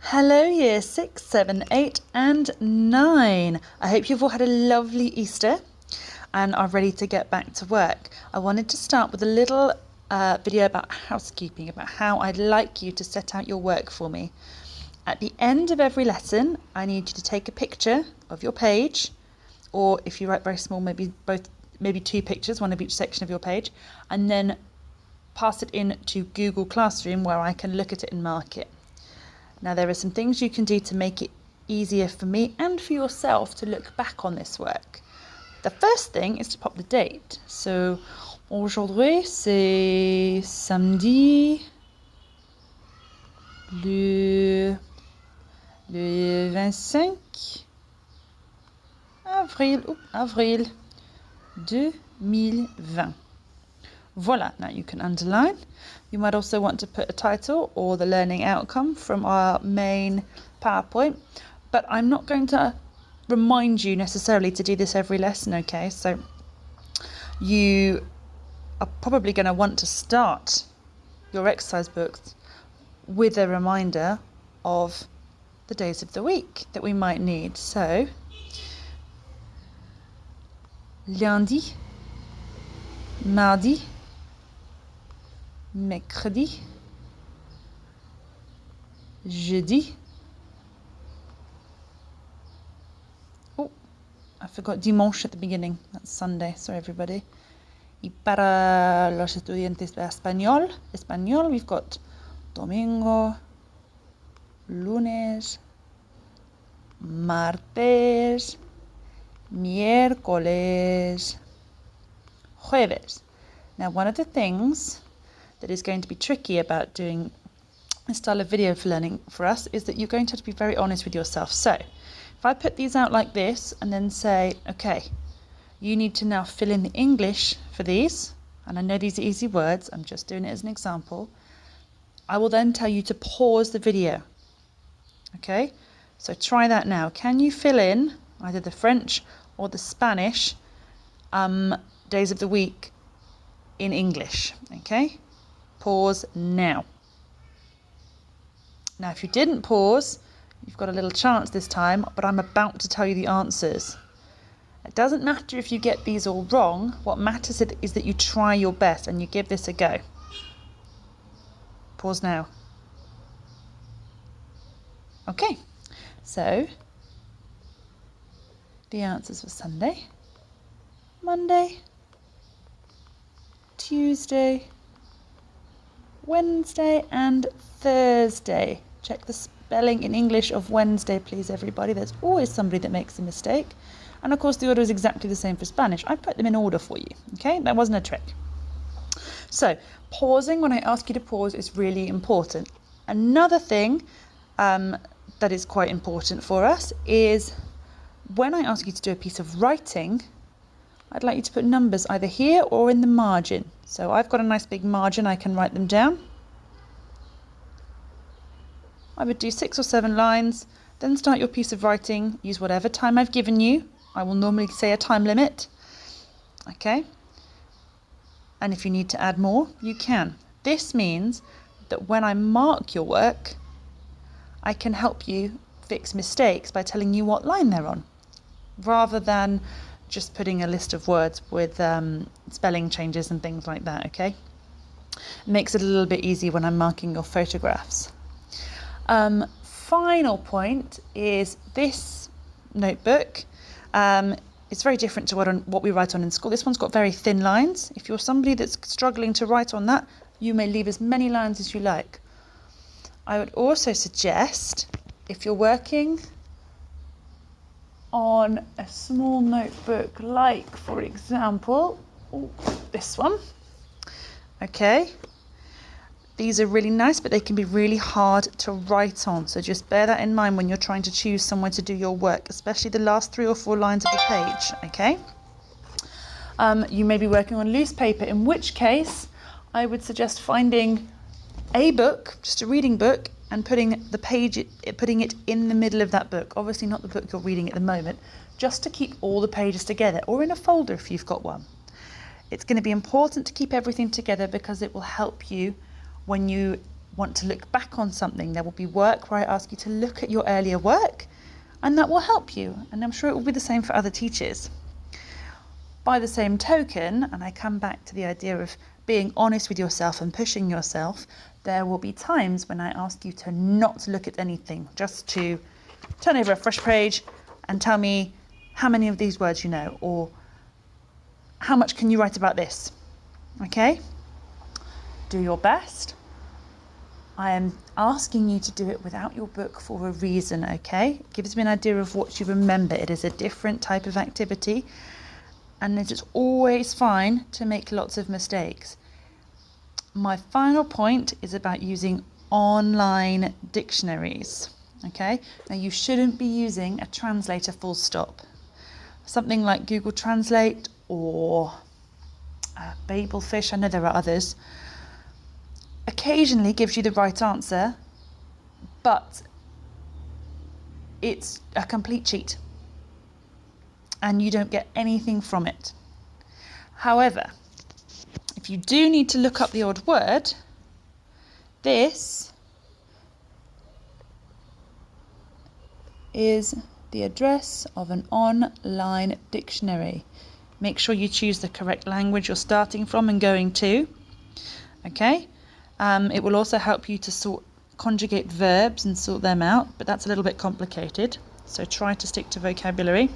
Hello year 6, 7, 8 and 9. I hope you've all had a lovely Easter and are ready to get back to work. I wanted to start with a little video about housekeeping, about how I'd like you to set out your work for me. At the end of every lesson, I need you to take a picture of your page, or if you write very small, maybe two pictures, one of each section of your page, and then pass it in to Google Classroom where I can look at it and mark it. Now there are some things you can do to make it easier for me and for yourself to look back on this work. The first thing is to pop the date. So aujourd'hui c'est samedi le 25 avril 2020. Voila, now you can underline. You might also want to put a title or the learning outcome from our main PowerPoint, but I'm not going to remind you necessarily to do this every lesson, okay? So you are probably going to want to start your exercise books with a reminder of the days of the week that we might need. So, lundi, mardi, mercredi, jeudi. Oh, I forgot dimanche at the beginning. That's Sunday. Sorry, everybody. Y para los estudiantes de español, we've got domingo, lunes, martes, miércoles, jueves. Now, one of the things that is going to be tricky about doing this style of video for learning for us is that you're going to have to be very honest with yourself. So if I put these out like this and then say, okay, you need to now fill in the English for these, and I know these are easy words, I'm just doing it as an example, I will then tell you to pause the video. Okay, so try that now. Can you fill in either the French or the Spanish days of the week in English? Okay, pause now. Now, if you didn't pause, you've got a little chance this time, but I'm about to tell you the answers. It doesn't matter if you get these all wrong. What matters is that you try your best and you give this a go. Pause now. Okay, so the answers for Sunday, Monday, Tuesday, Wednesday and Thursday. Check the spelling in English of Wednesday, please, everybody. There's always somebody that makes a mistake. And of course, the order is exactly the same for Spanish. I put them in order for you, okay? That wasn't a trick. So, pausing when I ask you to pause is really important. Another thing that is quite important for us is when I ask you to do a piece of writing, I'd like you to put numbers either here or in the margin. So I've got a nice big margin, I can write them down. I would do 6 or 7 lines, then start your piece of writing, use whatever time I've given you. I will normally say a time limit, okay? And if you need to add more, you can. This means that when I mark your work, I can help you fix mistakes by telling you what line they're on, rather than just putting a list of words with spelling changes and things like that, okay? It makes it a little bit easier when I'm marking your photographs. Final point is this notebook. It's very different to what we write on in school. This one's got very thin lines. If you're somebody that's struggling to write on that, you may leave as many lines as you like. I would also suggest, if you're working on a small notebook, like for example, this one, okay, these are really nice, but they can be really hard to write on, so just bear that in mind when you're trying to choose somewhere to do your work, especially the last 3 or 4 lines of the page, okay? You may be working on loose paper, in which case I would suggest finding a book, just a reading book, and putting it in the middle of that book. Obviously not the book you're reading at the moment, just to keep all the pages together, or in a folder if you've got one. It's going to be important to keep everything together because it will help you when you want to look back on something, there will be work where I ask you to look at your earlier work, and that will help you. And I'm sure it will be the same for other teachers. By the same token, and I come back to the idea of being honest with yourself and pushing yourself, there will be times when I ask you to not look at anything, just to turn over a fresh page and tell me how many of these words you know, or how much can you write about this. Okay? Do your best. I am asking you to do it without your book for a reason, okay? It gives me an idea of what you remember. It is a different type of activity, and it is always fine to make lots of mistakes. My final point is about using online dictionaries, okay? Now, you shouldn't be using a translator full stop. Something like Google Translate or Babelfish, I know there are others, occasionally gives you the right answer, but it's a complete cheat and you don't get anything from it. However, if you do need to look up the odd word, this is the address of an online dictionary. Make sure you choose the correct language you're starting from and going to. Okay? It will also help you to conjugate verbs and sort them out, but that's a little bit complicated. So try to stick to vocabulary.